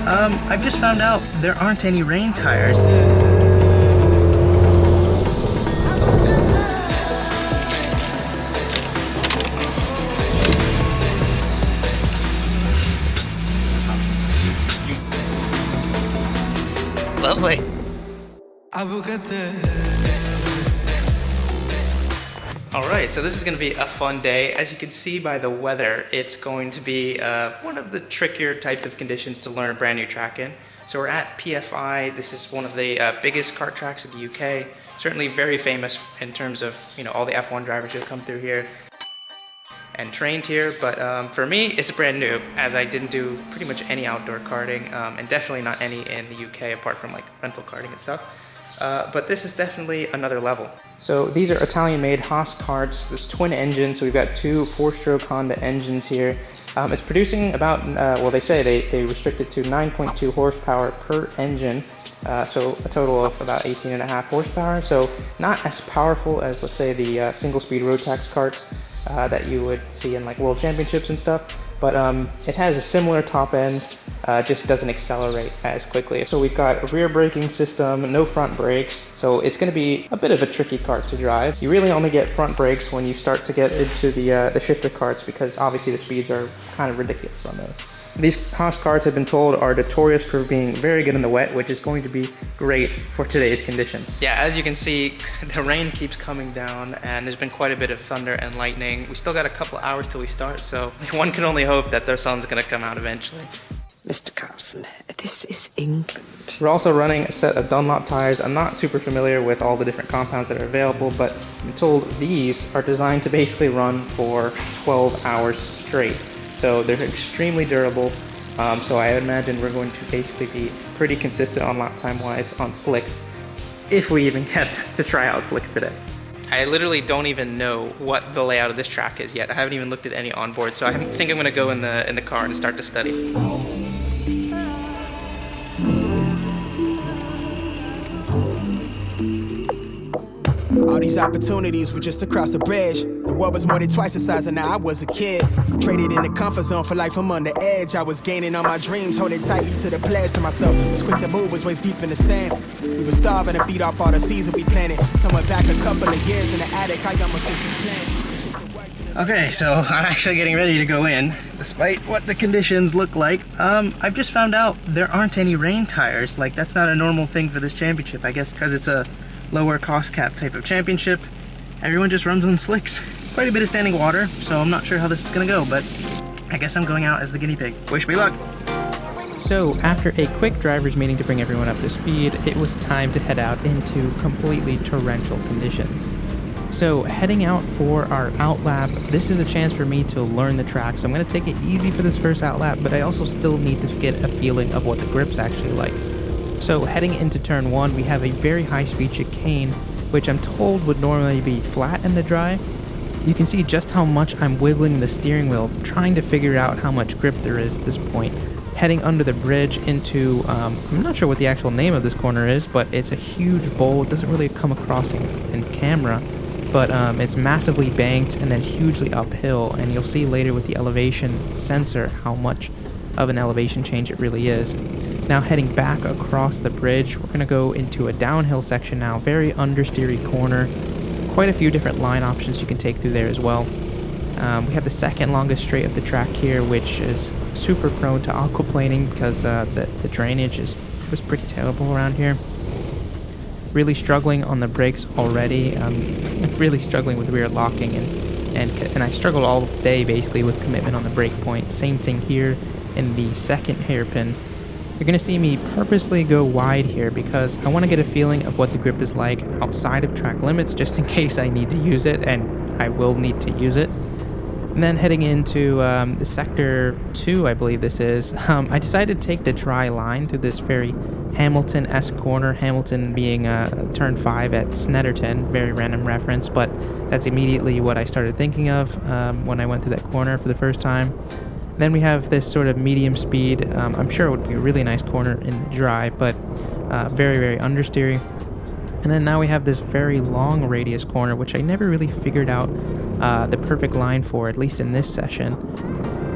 I've just found out there aren't any rain tires. Lovely. Alright, so this is going to be a fun day. As you can see by the weather, it's going to be one of the trickier types of conditions to learn a brand new track in. So we're at PFI. This is one of the biggest kart tracks in the UK. Certainly very famous in terms of, you know, all the F1 drivers who come through here and trained here. But for me, it's brand new, as I didn't do pretty much any outdoor karting, and definitely not any in the UK apart from like rental karting and stuff. But this is definitely another level. So these are Italian-made Haase karts. There's twin engines, so we've got two 4-stroke Honda engines here. It's producing about, well, they say they restrict it to 9.2 horsepower per engine, so a total of about 18.5 horsepower. So not as powerful as, let's say, the single-speed road tax karts that you would see in like World Championships and stuff. But it has a similar top end, just doesn't accelerate as quickly. So we've got a rear braking system, no front brakes, so it's going to be a bit of a tricky kart to drive. You really only get front brakes when you start to get into the shifter karts, because obviously the speeds are kind of ridiculous on those. These Haase karts, have been told, are notorious for being very good in the wet, which is going to be great for today's conditions. Yeah, as you can see, the rain keeps coming down and there's been quite a bit of thunder and lightning. We still got a couple hours till we start, so one can only hope that their sun's gonna come out eventually. Mr. Carlson, this is England. We're also running a set of Dunlop tires. I'm not super familiar with all the different compounds that are available, but I'm told these are designed to basically run for 12 hours straight. So they're extremely durable, so I imagine we're going to basically be pretty consistent on lap time wise on slicks, if we even get to try out slicks today. I literally don't even know what the layout of this track is yet. I haven't even looked at any onboard, so I think I'm going to go in the car and start to study. All these opportunities were just across the bridge. The world was more than twice the size, and now I was a kid. Traded in the comfort zone for life, I'm on the edge. I was gaining on my dreams, holding tightly to the pledge to myself. Was quick to move, was waist deep in the sand. We were starving and beat off all the seeds that we planted. Somewhere back a couple of years in the attic, I almost just planned. Okay, so I'm actually getting ready to go in, despite what the conditions look like. I've just found out there aren't any rain tires. Like, that's not a normal thing for this championship, I guess, because it's a lower cost cap type of championship. Everyone just runs on slicks. Quite a bit of standing water, so I'm not sure how this is gonna go, but I guess I'm going out as the guinea pig. Wish me luck. So after a quick driver's meeting to bring everyone up to speed, it was time to head out into completely torrential conditions. So heading out for our out lap, this is a chance for me to learn the track, so I'm going to take it easy for this first out lap, but I also still need to get a feeling of what the grip's actually like. So heading into turn 1, we have a very high speed chicane, which I'm told would normally be flat in the dry. You can see just how much I'm wiggling the steering wheel, trying to figure out how much grip there is at this point. Heading under the bridge into, I'm not sure what the actual name of this corner is, but it's a huge bowl. It doesn't really come across in camera, but it's massively banked and then hugely uphill, and you'll see later with the elevation sensor how much of an elevation change it really is. Now heading back across the bridge, we're going to go into a downhill section now, very understeery corner. Quite a few different line options you can take through there as well. We have the second longest straight of the track here, which is super prone to aquaplaning because the drainage was pretty terrible around here. Really struggling on the brakes already. Really struggling with rear locking, and I struggled all day basically with commitment on the brake point. Same thing here in the second hairpin. You're going to see me purposely go wide here because I want to get a feeling of what the grip is like outside of track limits, just in case I need to use it, and I will need to use it. And then heading into the sector 2, I believe this is, I decided to take the dry line through this very Hamilton-esque corner, Hamilton being turn 5 at Snetterton, very random reference, but that's immediately what I started thinking of when I went through that corner for the first time. Then we have this sort of medium speed. I'm sure it would be a really nice corner in the dry, but very, very understeery. And then now we have this very long radius corner, which I never really figured out the perfect line for, at least in this session.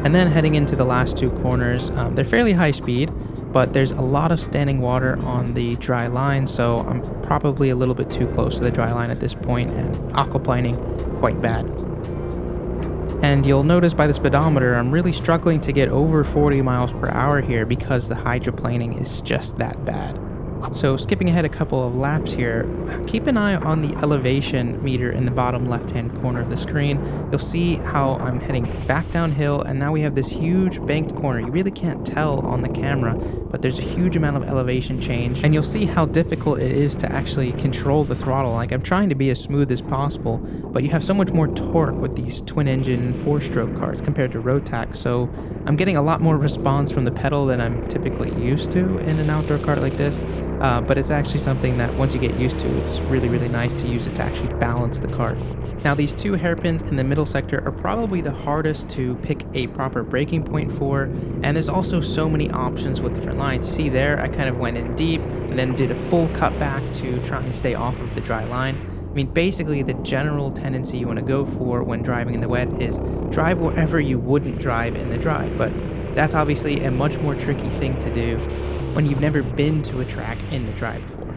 And then heading into the last two corners, they're fairly high speed, but there's a lot of standing water on the dry line, so I'm probably a little bit too close to the dry line at this point and aquaplaning quite bad. And you'll notice by the speedometer, I'm really struggling to get over 40 miles per hour here because the hydroplaning is just that bad. So skipping ahead a couple of laps here, keep an eye on the elevation meter in the bottom left-hand corner of the screen. You'll see how I'm heading back downhill, and now we have this huge banked corner. You really can't tell on the camera, but there's a huge amount of elevation change, and you'll see how difficult it is to actually control the throttle. Like, I'm trying to be as smooth as possible, but you have so much more torque with these twin-engine 4-stroke karts compared to Rotax, so I'm getting a lot more response from the pedal than I'm typically used to in an outdoor kart like this. But it's actually something that once you get used to, it's really, really nice to use it to actually balance the kart. Now, these two hairpins in the middle sector are probably the hardest to pick a proper braking point for, and there's also so many options with different lines. You see there, I kind of went in deep and then did a full cutback to try and stay off of the dry line. I mean, basically the general tendency you want to go for when driving in the wet is drive wherever you wouldn't drive in the dry, but that's obviously a much more tricky thing to do when you've never been to a track in the dry before.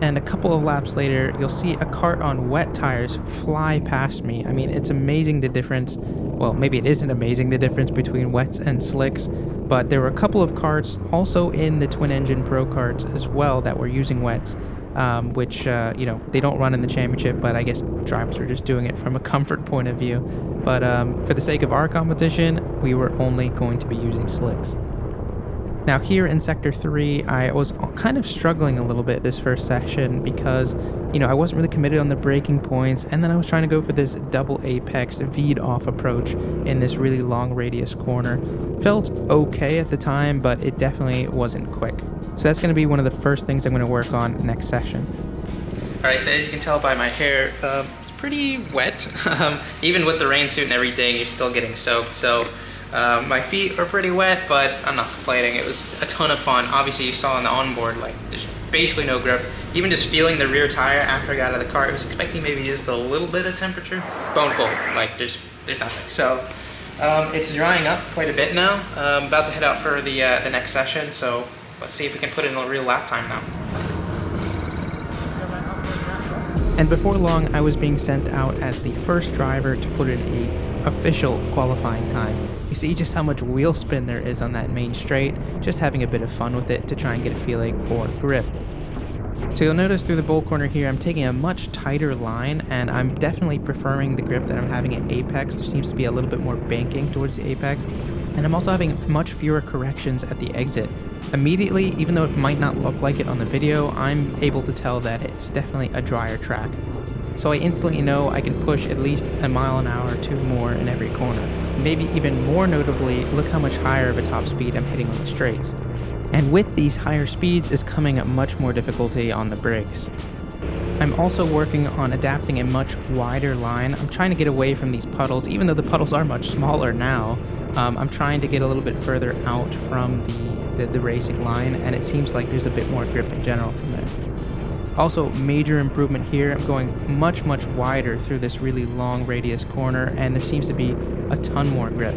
And a couple of laps later, you'll see a kart on wet tires fly past me. I mean, it's amazing the difference. Well, maybe it isn't amazing the difference between wets and slicks, but there were a couple of karts also in the twin-engine ProKarts as well that were using wets, which, you know, they don't run in the championship, but I guess drivers were just doing it from a comfort point of view. But for the sake of our competition, we were only going to be using slicks. Now here in Sector 3, I was kind of struggling a little bit this first session because, you know, I wasn't really committed on the braking points, and then I was trying to go for this double apex V'd off approach in this really long radius corner. Felt okay at the time, but it definitely wasn't quick. So that's going to be one of the first things I'm going to work on next session. Alright, so as you can tell by my hair, it's pretty wet. Even with the rain suit and everything, you're still getting soaked, so my feet are pretty wet, but I'm not complaining. It was a ton of fun. Obviously, you saw on the onboard, like, there's basically no grip. Even just feeling the rear tire after I got out of the car, I was expecting maybe just a little bit of temperature. Bone cold, like, there's nothing. So, it's drying up quite a bit now. I'm about to head out for the next session, so let's see if we can put in a real lap time now. And before long, I was being sent out as the first driver to put in a official qualifying time. You see just how much wheel spin there is on that main straight, just having a bit of fun with it to try and get a feeling for grip. So you'll notice through the bowl corner here, I'm taking a much tighter line, and I'm definitely preferring the grip that I'm having at apex. There seems to be a little bit more banking towards the apex, and I'm also having much fewer corrections at the exit. Immediately, even though it might not look like it on the video, I'm able to tell that it's definitely a drier track. So I instantly know I can push at least a mile an hour or two more in every corner. Maybe even more notably, look how much higher of a top speed I'm hitting on the straights. And with these higher speeds is coming at much more difficulty on the brakes. I'm also working on adapting a much wider line. I'm trying to get away from these puddles, even though the puddles are much smaller now. I'm trying to get a little bit further out from the racing line, and it seems like there's a bit more grip in general from there. Also, major improvement here. I'm going much wider through this really long radius corner, and there seems to be a ton more grip.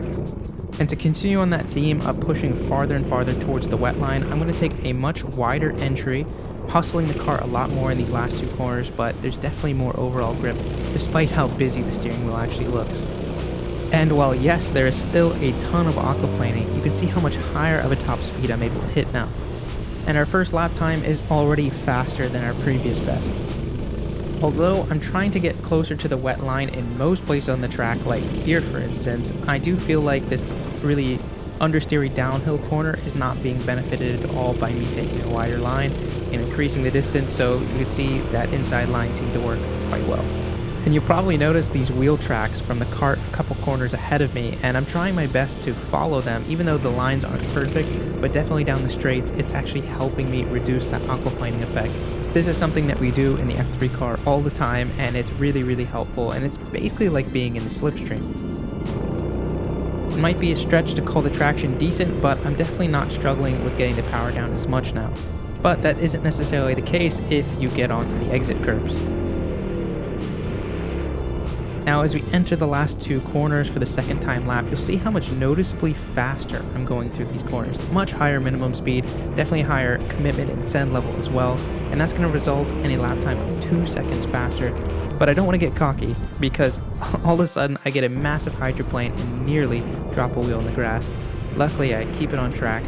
And to continue on that theme of pushing farther and farther towards the wet line, I'm going to take a much wider entry, hustling the car a lot more in these last two corners, but there's definitely more overall grip, despite how busy the steering wheel actually looks. And while yes, there is still a ton of aquaplaning, you can see how much higher of a top speed I'm able to hit now. And our first lap time is already faster than our previous best. Although I'm trying to get closer to the wet line in most places on the track, like here for instance, I do feel like this really understeery downhill corner is not being benefited at all by me taking a wider line and increasing the distance, so you can see that inside line seemed to work quite well. And you'll probably notice these wheel tracks from the kart a couple corners ahead of me, and I'm trying my best to follow them, even though the lines aren't perfect, but definitely down the straights, it's actually helping me reduce that aquaplaning effect. This is something that we do in the F3 car all the time, and it's really helpful, and it's basically like being in the slipstream. It might be a stretch to call the traction decent, but I'm definitely not struggling with getting the power down as much now. But that isn't necessarily the case if you get onto the exit curves. Now as we enter the last 2 corners for the second time lap, you'll see how much noticeably faster I'm going through these corners. Much higher minimum speed, definitely higher commitment and send level as well, and that's going to result in a lap time of 2 seconds faster. But I don't want to get cocky, because all of a sudden I get a massive hydroplane and nearly drop a wheel in the grass. Luckily I keep it on track,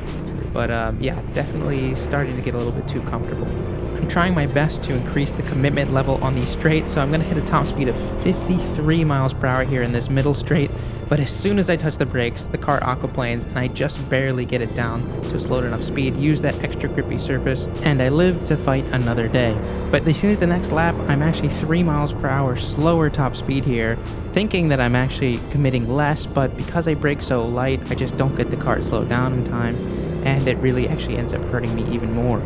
but yeah, definitely starting to get a little bit too comfortable. I'm trying my best to increase the commitment level on these straights, so I'm going to hit a top speed of 53 miles per hour here in this middle straight, but as soon as I touch the brakes, the car aquaplanes and I just barely get it down to a slow enough speed, use that extra grippy surface, and I live to fight another day. But you see the next lap, I'm actually 3 miles per hour slower top speed here, thinking that I'm actually committing less, but because I brake so light, I just don't get the car slowed down in time, and it really actually ends up hurting me even more.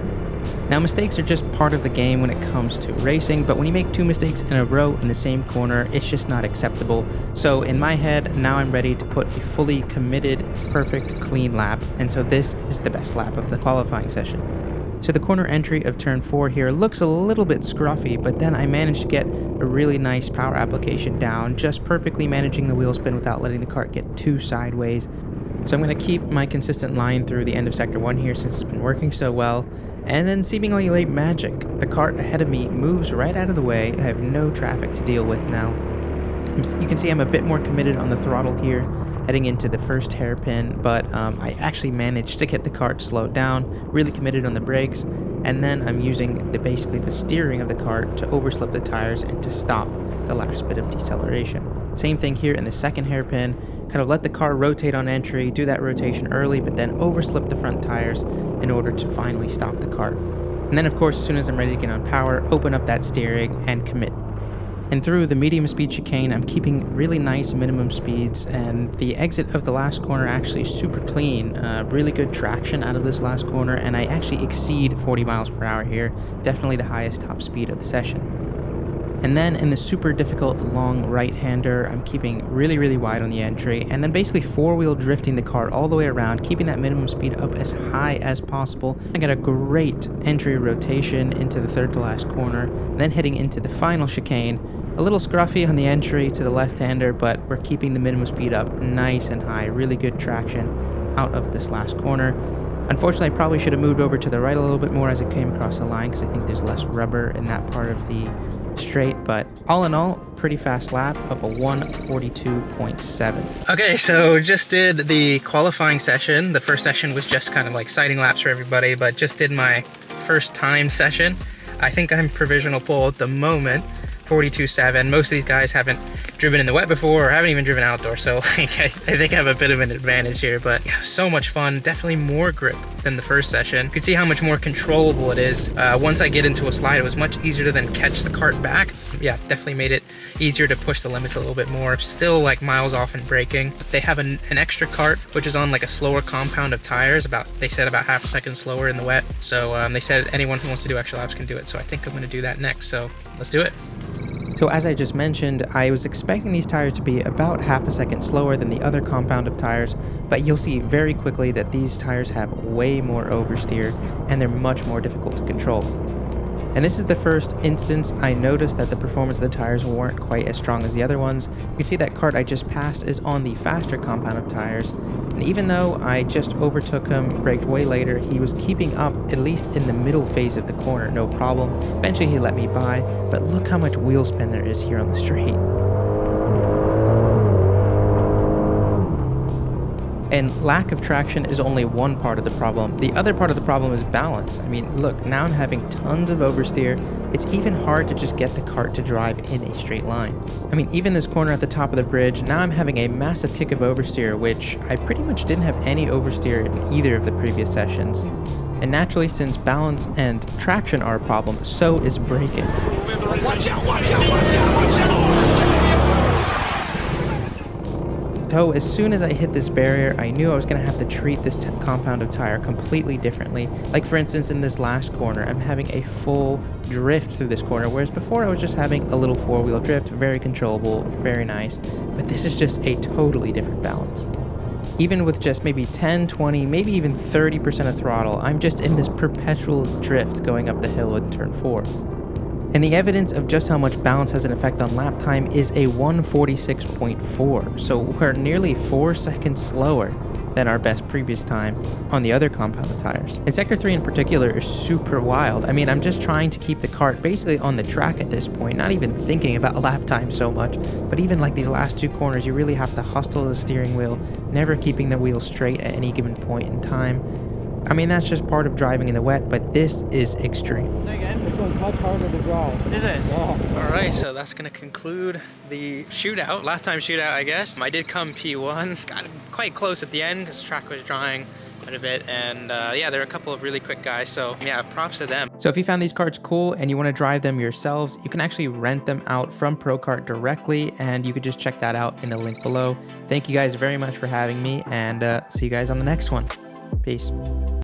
Now, mistakes are just part of the game when it comes to racing, but when you make 2 mistakes in a row in the same corner, it's just not acceptable. So in my head, now I'm ready to put a fully committed, perfect, clean lap, and so this is the best lap of the qualifying session. So the corner entry of turn 4 here looks a little bit scruffy, but then I managed to get a really nice power application down, just perfectly managing the wheel spin without letting the cart get too sideways. So I'm going to keep my consistent line through the end of Sector 1 here since it's been working so well. And then seemingly late magic, the cart ahead of me moves right out of the way. I have no traffic to deal with now. You can see I'm a bit more committed on the throttle here, heading into the first hairpin, but I actually managed to get the cart slowed down, really committed on the brakes, and then I'm using basically the steering of the cart to overslip the tires and to stop the last bit of deceleration. Same thing here in the second hairpin, kind of let the car rotate on entry, do that rotation early, but then overslip the front tires in order to finally stop the cart. And then of course, as soon as I'm ready to get on power, open up that steering and commit. And through the medium speed chicane, I'm keeping really nice minimum speeds, and the exit of the last corner actually is super clean. Really good traction out of this last corner, and I actually exceed 40 miles per hour here, definitely the highest top speed of the session. And then in the super difficult long right-hander, I'm keeping really wide on the entry, and then basically 4-wheel drifting the car all the way around, keeping that minimum speed up as high as possible. I got a great entry rotation into the third to last corner, and then heading into the final chicane. A little scruffy on the entry to the left-hander, but we're keeping the minimum speed up nice and high, really good traction out of this last corner. Unfortunately, I probably should have moved over to the right a little bit more as I came across the line, because I think there's less rubber in that part of the straight, but all in all, pretty fast lap of a 1:42.7. Okay, so just did the qualifying session. The first session was just kind of like sighting laps for everybody, but just did my first time session. I think I'm provisional pole at the moment, 42.7. Most of these guys haven't driven in the wet before or haven't even driven outdoor, so like, I think I have a bit of an advantage here. But yeah, so much fun, definitely more grip than the first session. You can see how much more controllable it is. Once I get into a slide, it was much easier to then catch the cart back. Yeah, definitely made it easier to push the limits a little bit more. Still like miles off in braking. They have an extra cart which is on like a slower compound of tires, they said about half a second slower in the wet. So they said anyone who wants to do extra laps can do it, so I think I'm going to do that next, so let's do it. So as I just mentioned, I was expecting these tires to be about half a second slower than the other compound of tires, but you'll see very quickly that these tires have way more oversteer and they're much more difficult to control. And this is the first instance I noticed that the performance of the tires weren't quite as strong as the other ones. You can see that cart I just passed is on the faster compound of tires, and even though I just overtook him, braked way later, he was keeping up at least in the middle phase of the corner, no problem. Eventually he let me by, but look how much wheel spin there is here on the straight. And lack of traction is only one part of the problem. The other part of the problem is balance. I mean, look, now I'm having tons of oversteer. It's even hard to just get the cart to drive in a straight line. I mean, even this corner at the top of the bridge, now I'm having a massive kick of oversteer, which I pretty much didn't have any oversteer in either of the previous sessions. And naturally, since balance and traction are a problem, so is braking. Watch out, watch out, watch out, watch out! So as soon as I hit this barrier, I knew I was going to have to treat this compound of tire completely differently. Like for instance, in this last corner, I'm having a full drift through this corner, whereas before I was just having a little 4-wheel drift, very controllable, very nice. But this is just a totally different balance. Even with just maybe 10, 20, maybe even 30% of throttle, I'm just in this perpetual drift going up the hill in turn 4. And the evidence of just how much balance has an effect on lap time is a 146.4, so we're nearly 4 seconds slower than our best previous time on the other compounded tires. And Sector 3 in particular is super wild. I mean, I'm just trying to keep the kart basically on the track at this point, not even thinking about lap time so much, but even like these last 2 corners, you really have to hustle the steering wheel, never keeping the wheel straight at any given point in time. I mean, that's just part of driving in the wet, but this is extreme. This one's much harder to drive. Is it? Yeah. All right, so that's gonna conclude the shootout, last time shootout, I guess. I did come P1, got quite close at the end because track was drying quite a bit, and yeah, there are a couple of really quick guys, so yeah, props to them. So if you found these karts cool and you want to drive them yourselves, you can actually rent them out from ProKart directly, and you could just check that out in the link below. Thank you guys very much for having me, and see you guys on the next one. Peace.